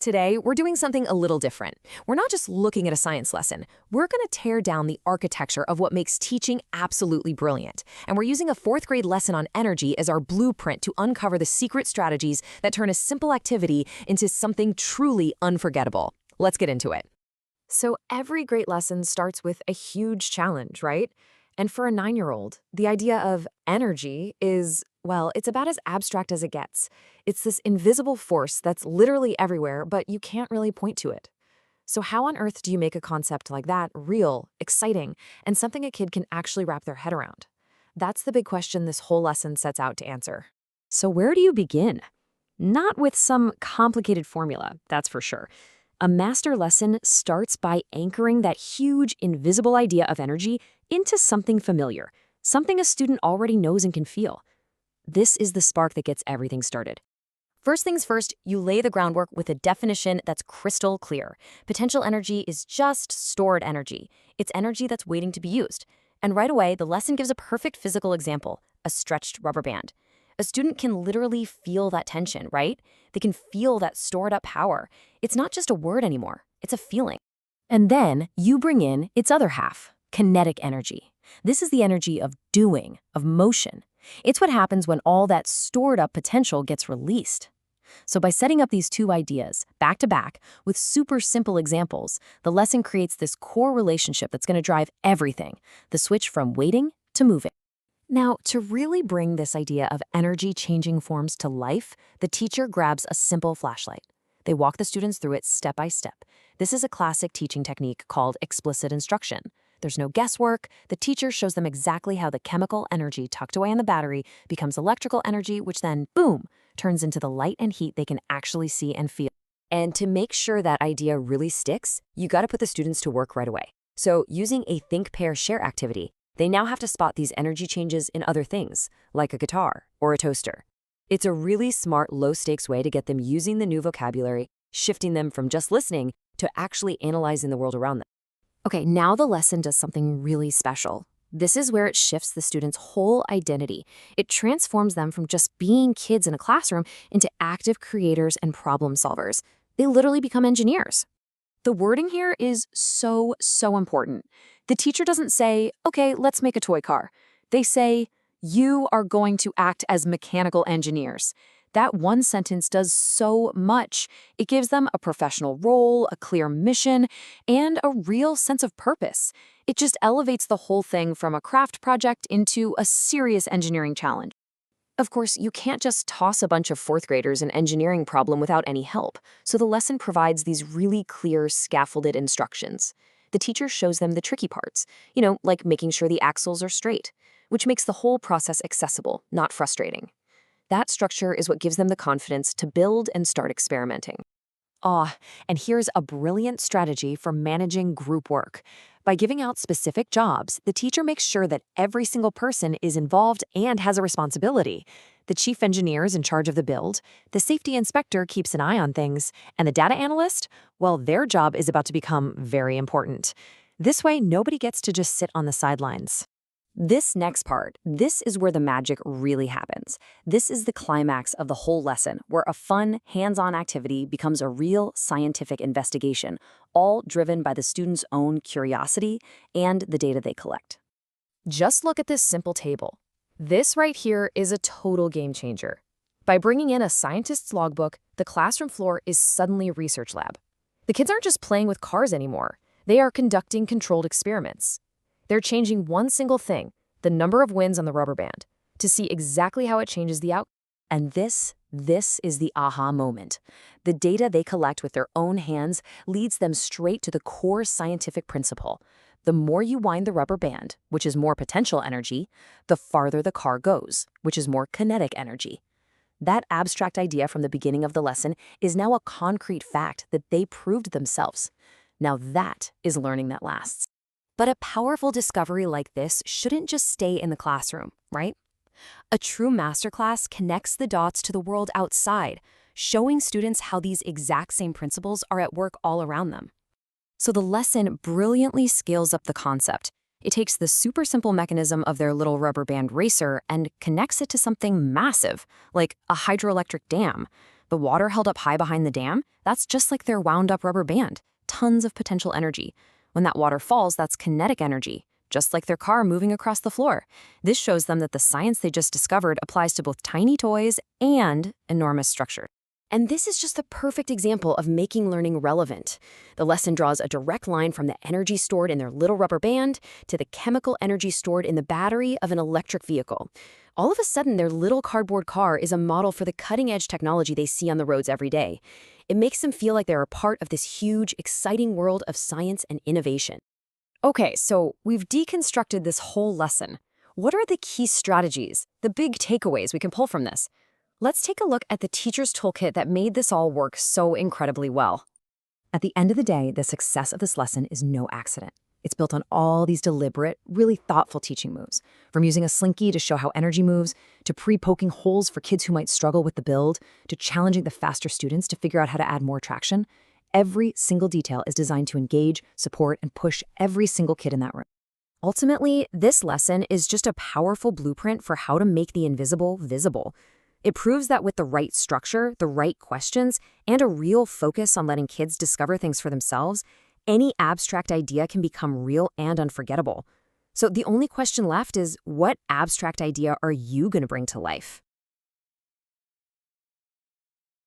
Today, we're doing something a little different. We're not just looking at a science lesson. We're going to tear down the architecture of what makes teaching absolutely brilliant. And we're using a fourth grade lesson on energy as our blueprint to uncover the secret strategies that turn a simple activity into something truly unforgettable. Let's get into it. So every great lesson starts with a huge challenge, right? And for a 9-year-old, the idea of energy is, well, it's about as abstract as it gets. It's this invisible force that's literally everywhere, but you can't really point to it. So how on earth do you make a concept like that real, exciting, and something a kid can actually wrap their head around? That's the big question this whole lesson sets out to answer. So where do you begin? Not with some complicated formula, that's for sure. A master lesson starts by anchoring that huge, invisible idea of energy into something familiar, something a student already knows and can feel. This is the spark that gets everything started. First things first, you lay the groundwork with a definition that's crystal clear. Potential energy is just stored energy. It's energy that's waiting to be used. And right away, the lesson gives a perfect physical example, a stretched rubber band. A student can literally feel that tension, right? They can feel that stored up power. It's not just a word anymore, it's a feeling. And then you bring in its other half, kinetic energy. This is the energy of doing, of motion. It's what happens when all that stored up potential gets released. So by setting up these two ideas, back to back, with super simple examples, the lesson creates this core relationship that's going to drive everything, the switch from waiting to moving. Now, to really bring this idea of energy-changing forms to life, the teacher grabs a simple flashlight. They walk the students through it step by step. This is a classic teaching technique called explicit instruction. There's no guesswork. The teacher shows them exactly how the chemical energy tucked away in the battery becomes electrical energy, which then, boom, turns into the light and heat they can actually see and feel. And to make sure that idea really sticks, you got to put the students to work right away. So using a think, pair, share activity, they now have to spot these energy changes in other things, like a guitar or a toaster. It's a really smart, low-stakes way to get them using the new vocabulary, shifting them from just listening to actually analyzing the world around them. Okay, now the lesson does something really special. This is where it shifts the students' whole identity. It transforms them from just being kids in a classroom into active creators and problem solvers. They literally become engineers. The wording here is so important. The teacher doesn't say, okay, let's make a toy car. They say, you are going to act as mechanical engineers. That one sentence does so much. It gives them a professional role, a clear mission, and a real sense of purpose. It just elevates the whole thing from a craft project into a serious engineering challenge. Of course, you can't just toss a bunch of fourth graders an engineering problem without any help, so the lesson provides these really clear, scaffolded instructions. The teacher shows them the tricky parts, like making sure the axles are straight, which makes the whole process accessible, not frustrating. That structure is what gives them the confidence to build and start experimenting. And here's a brilliant strategy for managing group work. By giving out specific jobs, the teacher makes sure that every single person is involved and has a responsibility. The chief engineer is in charge of the build, the safety inspector keeps an eye on things, and the data analyst, well, their job is about to become very important. This way, nobody gets to just sit on the sidelines. This next part, this is where the magic really happens. This is the climax of the whole lesson, where a fun, hands-on activity becomes a real scientific investigation, all driven by the students' own curiosity and the data they collect. Just look at this simple table. This right here is a total game changer. By bringing in a scientist's logbook, the classroom floor is suddenly a research lab. The kids aren't just playing with cars anymore. They are conducting controlled experiments. They're changing one single thing, the number of wins on the rubber band, to see exactly how it changes the outcome. And this is the aha moment. The data they collect with their own hands leads them straight to the core scientific principle. The more you wind the rubber band, which is more potential energy, the farther the car goes, which is more kinetic energy. That abstract idea from the beginning of the lesson is now a concrete fact that they proved themselves. Now that is learning that lasts. But a powerful discovery like this shouldn't just stay in the classroom, right? A true masterclass connects the dots to the world outside, showing students how these exact same principles are at work all around them. So the lesson brilliantly scales up the concept. It takes the super simple mechanism of their little rubber band racer and connects it to something massive, like a hydroelectric dam. The water held up high behind the dam, that's just like their wound-up rubber band. Tons of potential energy. When that water falls, that's kinetic energy, just like their car moving across the floor. This shows them that the science they just discovered applies to both tiny toys and enormous structures. And this is just the perfect example of making learning relevant. The lesson draws a direct line from the energy stored in their little rubber band to the chemical energy stored in the battery of an electric vehicle. All of a sudden, their little cardboard car is a model for the cutting-edge technology they see on the roads every day. It makes them feel like they're a part of this huge, exciting world of science and innovation. Okay, so we've deconstructed this whole lesson. What are the key strategies, the big takeaways we can pull from this? Let's take a look at the teacher's toolkit that made this all work so incredibly well. At the end of the day, the success of this lesson is no accident. It's built on all these deliberate, really thoughtful teaching moves, from using a slinky to show how energy moves, to pre-poking holes for kids who might struggle with the build, to challenging the faster students to figure out how to add more traction. Every single detail is designed to engage, support, and push every single kid in that room. Ultimately, this lesson is just a powerful blueprint for how to make the invisible visible. It proves that with the right structure, the right questions, and a real focus on letting kids discover things for themselves, any abstract idea can become real and unforgettable. So the only question left is, what abstract idea are you going to bring to life?